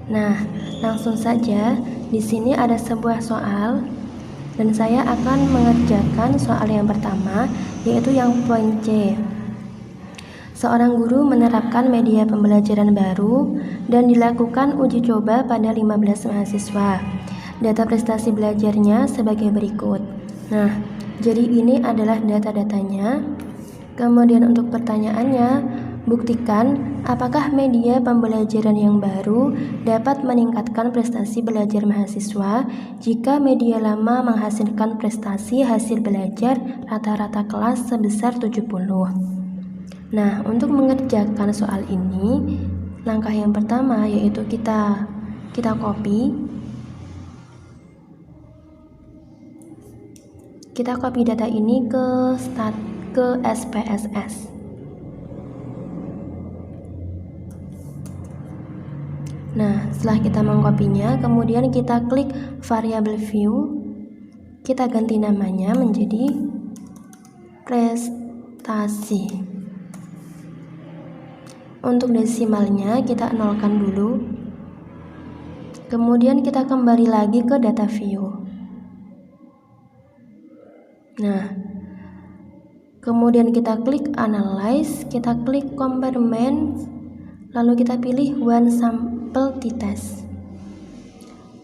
Nah, langsung saja. Di sini ada sebuah soal dan saya akan mengerjakan soal yang pertama, yaitu yang poin C. Seorang guru menerapkan media pembelajaran baru dan dilakukan uji coba pada 15 mahasiswa. Data prestasi belajarnya sebagai berikut. Nah, jadi ini adalah data-datanya. Kemudian untuk pertanyaannya, buktikan apakah media pembelajaran yang baru dapat meningkatkan prestasi belajar mahasiswa jika media lama menghasilkan prestasi hasil belajar rata-rata kelas sebesar 70. Nah, untuk mengerjakan soal ini, langkah yang pertama yaitu kita copy. Kita copy data ini ke SPSS. Nah, setelah kita mengkopinya, kemudian kita klik variable view. Kita ganti namanya menjadi prestasi. Untuk desimalnya kita nolkan dulu. Kemudian kita kembali lagi ke data view. Nah, kemudian kita klik analyze, kita klik comparison, lalu kita pilih one sample t-test.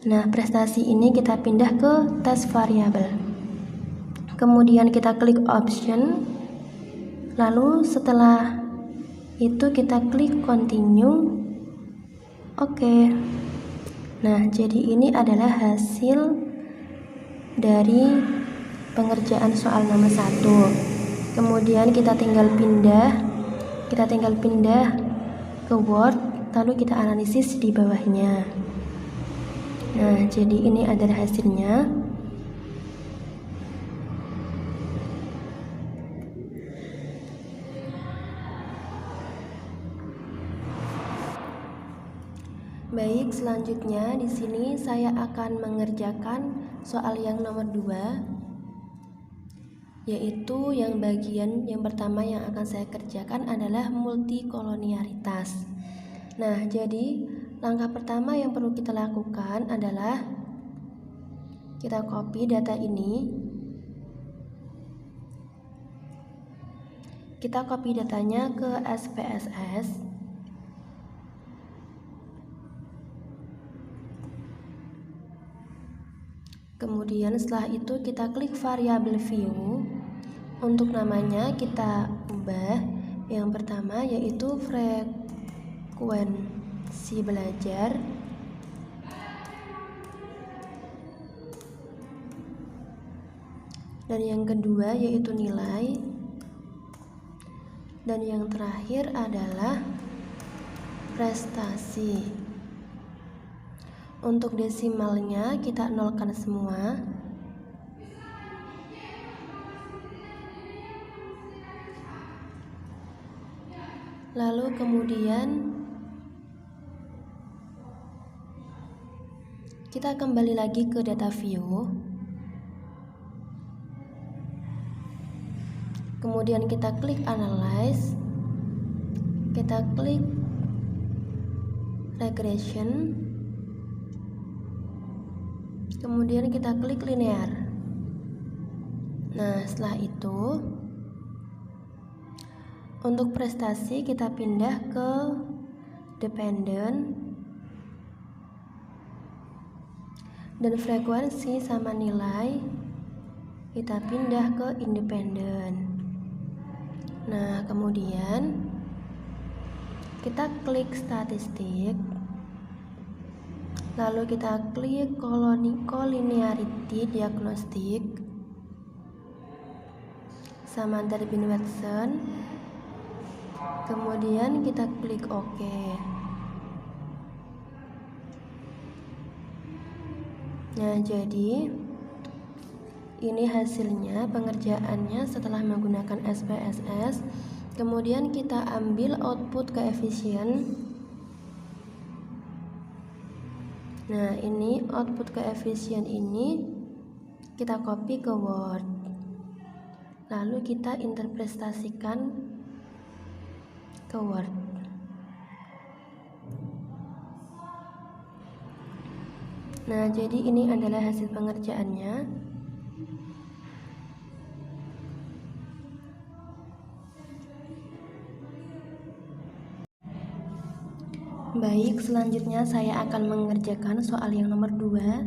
Nah, prestasi ini kita pindah ke test variable. Kemudian kita klik option, lalu setelah itu kita klik continue. Oke. Nah, jadi ini adalah hasil dari pengerjaan soal nomor 1. Kemudian kita tinggal pindah ke Word, lalu kita analisis di bawahnya. Nah, jadi ini adalah hasilnya. Baik, selanjutnya di sini saya akan mengerjakan soal yang nomor 2, yaitu yang bagian yang pertama yang akan saya kerjakan adalah multikolonialitas. Nah, jadi langkah pertama yang perlu kita lakukan adalah kita copy data ini. Kita copy datanya ke SPSS. Kemudian setelah itu kita klik variable view. Untuk namanya kita ubah. Yang pertama yaitu frekuensi belajar. Dan yang kedua yaitu nilai. Dan yang terakhir adalah prestasi. Untuk desimalnya kita nolkan semua. Lalu kemudian kita kembali lagi ke data view. Kemudian kita klik analyze. Kita klik regression. Kemudian kita klik linear. Nah, setelah itu untuk prestasi kita pindah ke dependent. Dan frekuensi sama nilai kita pindah ke independent. Nah, kemudian kita klik statistik. Lalu kita klik collinearity diagnostik sama Darwin-Watson. Kemudian kita klik OK. Nah, jadi ini hasilnya pengerjaannya setelah menggunakan SPSS. Kemudian kita ambil output koefisien. Nah, ini output koefisien ini kita copy ke Word. Lalu kita interpretasikan ke Word. Nah, jadi ini adalah hasil pengerjaannya. Baik, selanjutnya saya akan mengerjakan soal yang nomor 2.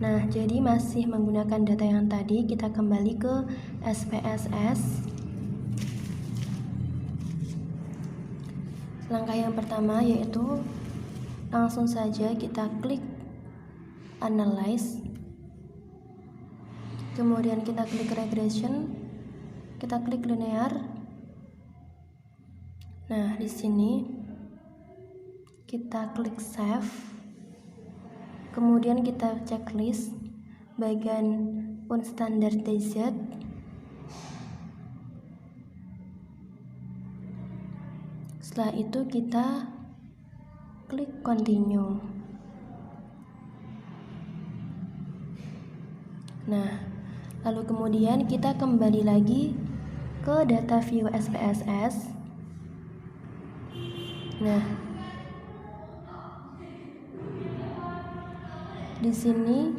Nah, jadi masih menggunakan data yang tadi, kita kembali ke SPSS. Langkah yang pertama yaitu langsung saja kita klik Analyze. Kemudian kita klik Regression, kita klik Linear. Nah, di sini kita klik Save. Kemudian kita checklist bagian unstandardized. Setelah itu kita klik Continue. Nah, lalu kemudian kita kembali lagi ke data view SPSS. Nah, di sini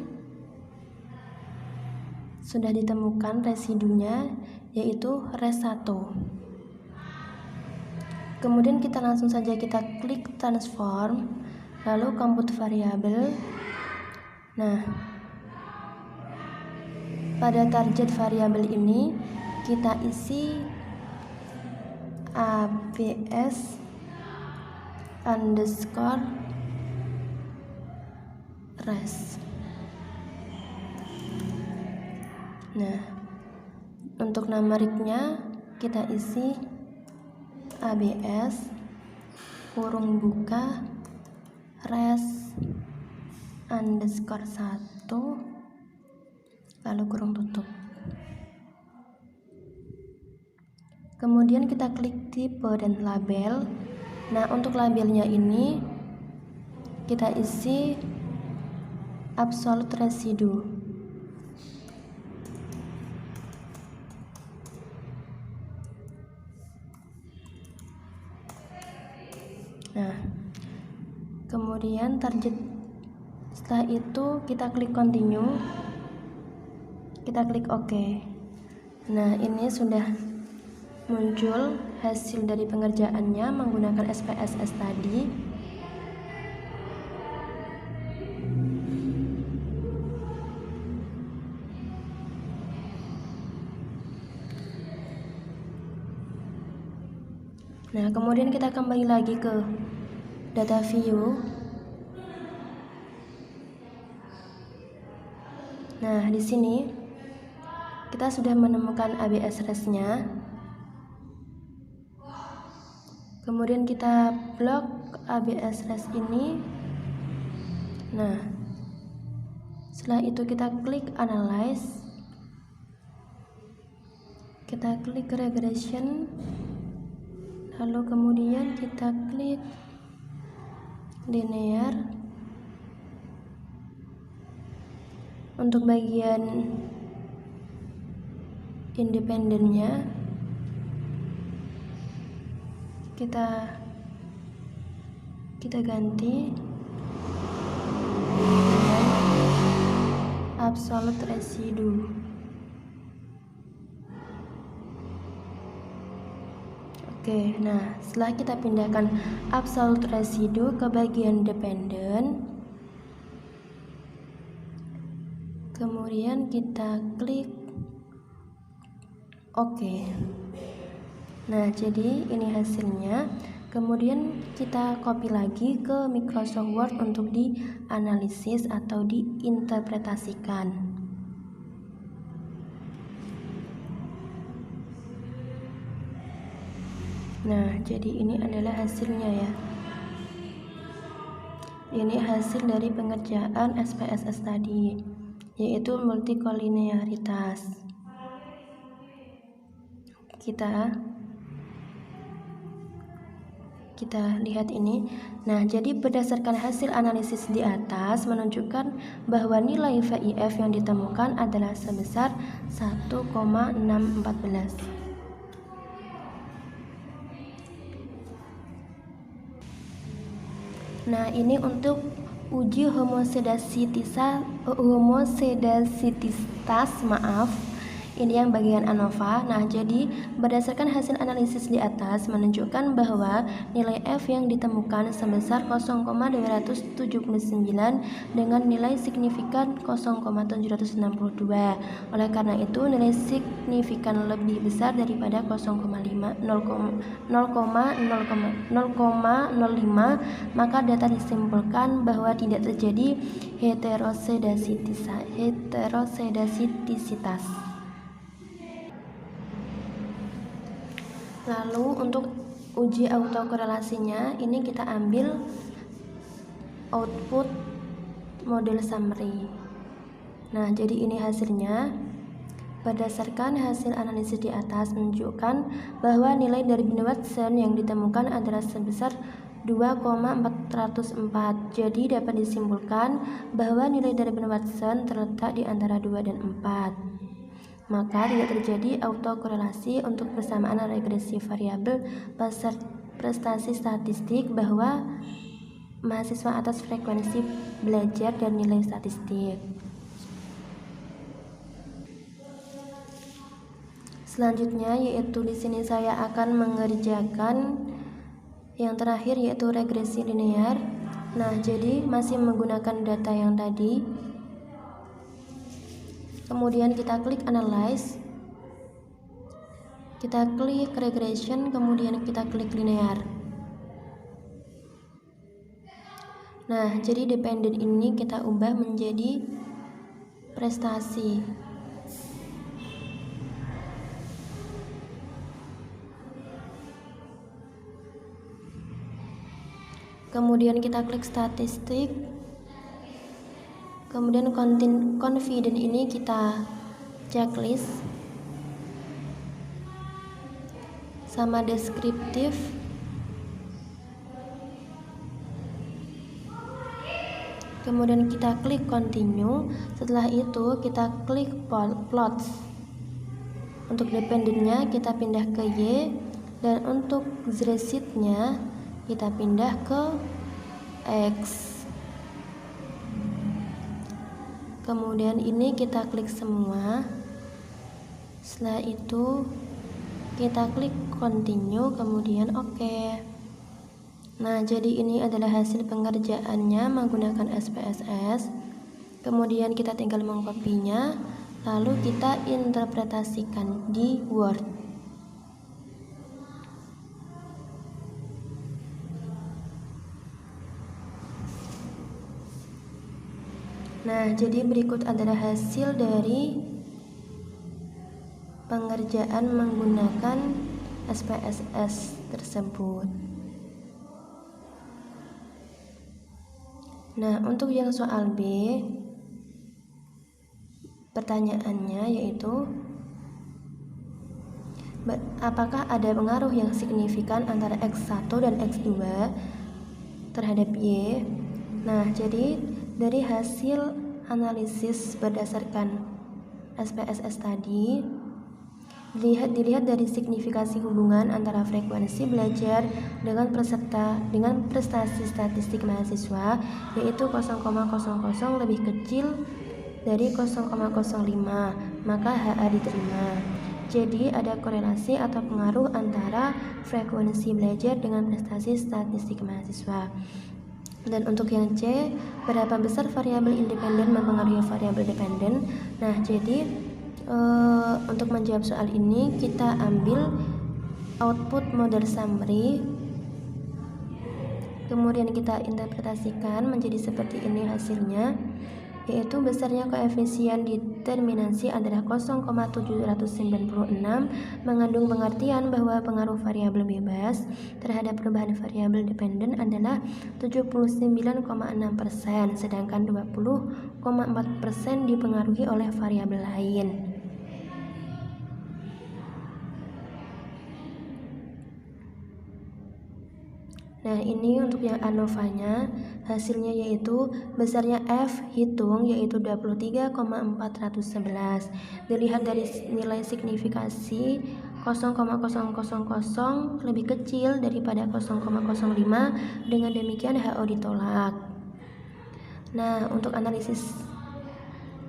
sudah ditemukan residunya, yaitu res 1. Kemudian kita langsung saja kita klik transform, lalu compute variable. Nah, pada target variabel ini kita isi abs underscore res. Nah, untuk numeriknya kita isi abs kurung buka res underscore 1 lalu kurung tutup. Kemudian kita klik tipe dan label. Nah, untuk labelnya ini kita isi absolute residue. Nah, kemudian target, setelah itu kita klik continue, kita klik OK. Nah, ini sudah muncul hasil dari pengerjaannya menggunakan SPSS tadi. Nah, kemudian kita kembali lagi ke data view. Nah, di sini kita sudah menemukan ABS res-nya. Kemudian kita blok ABS res ini. Nah, setelah itu kita klik Analyze. Kita klik Regression. Lalu kemudian kita klik Linear. Untuk bagian independennya kita ganti dengan absolute residue. Oke, nah setelah kita pindahkan absolute residue ke bagian dependent, kemudian kita klik OK. Nah, jadi ini hasilnya. Kemudian kita copy lagi ke Microsoft Word untuk dianalisis atau diinterpretasikan. Nah, jadi ini adalah hasilnya ya. Ini hasil dari pengerjaan SPSS tadi, yaitu multikolinearitas. Kita lihat ini. Nah, jadi berdasarkan hasil analisis di atas menunjukkan bahwa nilai VIF yang ditemukan adalah sebesar 1,614. Nah, ini untuk uji homoskedasititas, ini yang bagian ANOVA. Nah, jadi berdasarkan hasil analisis di atas menunjukkan bahwa nilai F yang ditemukan sebesar 0,279 dengan nilai signifikan 0,762. Oleh karena itu, nilai signifikan lebih besar daripada 0,05, maka dapat disimpulkan bahwa tidak terjadi heterosedasitisitas. Lalu untuk uji autokorelasinya, ini kita ambil output model summary. Nah, jadi ini hasilnya. Berdasarkan hasil analisis di atas menunjukkan bahwa nilai dari Bin Watson yang ditemukan adalah sebesar 2,404. Jadi dapat disimpulkan bahwa nilai dari Bin Watson terletak di antara 2 dan 4. Maka tidak terjadi autokorelasi untuk persamaan regresi variabel prestasi statistik bahwa mahasiswa atas frekuensi belajar dan nilai statistik. Selanjutnya yaitu di sini saya akan mengerjakan yang terakhir yaitu regresi linear. Nah, jadi masih menggunakan data yang tadi. Kemudian kita klik analyze, kita klik regression, kemudian kita klik linear. Nah, jadi dependent ini kita ubah menjadi prestasi. Kemudian kita klik statistik. Kemudian confident ini kita checklist sama deskriptif. Kemudian kita klik continue. Setelah itu kita klik plots. Untuk dependentnya kita pindah ke Y, dan untuk z-sheet-nya kita pindah ke X. Kemudian ini kita klik semua. Setelah itu kita klik continue, kemudian OK. Nah, jadi ini adalah hasil pengerjaannya menggunakan SPSS. Kemudian kita tinggal mengkopinya, lalu kita interpretasikan di Word. Nah, jadi berikut adalah hasil dari pengerjaan menggunakan SPSS tersebut. Nah, untuk yang soal B, pertanyaannya yaitu apakah ada pengaruh yang signifikan antara X1 dan X2 terhadap Y? Nah, jadi dari hasil analisis berdasarkan SPSS tadi, dilihat dari signifikasi hubungan antara frekuensi belajar dengan prestasi statistik mahasiswa, yaitu 0,00 lebih kecil dari 0,05, maka HA diterima. Jadi ada korelasi atau pengaruh antara frekuensi belajar dengan prestasi statistik mahasiswa. Dan untuk yang C, berapa besar variabel independen mempengaruhi variabel dependen? Nah, jadi untuk menjawab soal ini kita ambil output model summary, kemudian kita interpretasikan menjadi seperti ini hasilnya, yaitu besarnya koefisien determinansi adalah 0,796, mengandung pengertian bahwa pengaruh variabel bebas terhadap perubahan variabel dependen adalah 79,6%, sedangkan 20,4% dipengaruhi oleh variabel lain. Nah, ini untuk yang ANOVA-nya, hasilnya yaitu besarnya F hitung yaitu 23,411. Dilihat dari nilai signifikasi 0,0000 lebih kecil daripada 0,05, dengan demikian HO ditolak. Nah, untuk analisis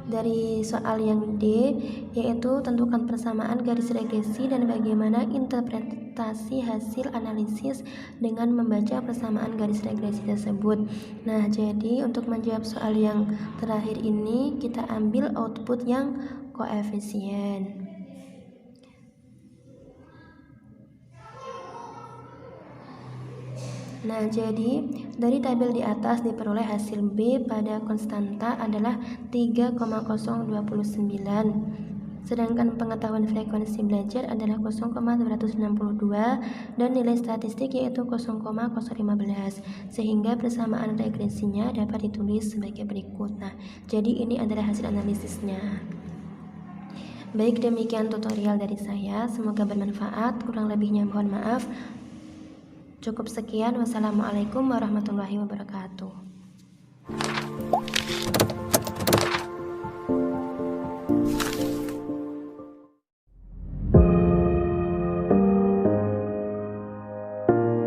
dari soal yang D, yaitu tentukan persamaan garis regresi dan bagaimana interpretasi hasil analisis dengan membaca persamaan garis regresi tersebut. Nah, jadi untuk menjawab soal yang terakhir ini kita ambil output yang koefisien. Nah, jadi dari tabel di atas diperoleh hasil B pada konstanta adalah 3,029. Sedangkan pengetahuan frekuensi belajar adalah 0,262 dan nilai statistik yaitu 0,015. Sehingga persamaan regresinya dapat ditulis sebagai berikut. Nah, jadi ini adalah hasil analisisnya. Baik, demikian tutorial dari saya. Semoga bermanfaat. Kurang lebihnya mohon maaf. Cukup sekian. Wassalamualaikum warahmatullahi wabarakatuh.